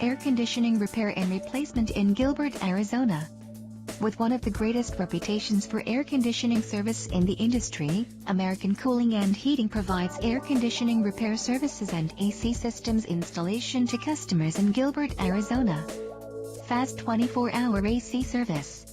air conditioning repair and replacement in Gilbert, Arizona. With one of the greatest reputations for air conditioning service in the industry, American Cooling and Heating provides air conditioning repair services and AC systems installation to customers in Gilbert, Arizona. Fast 24-hour AC service.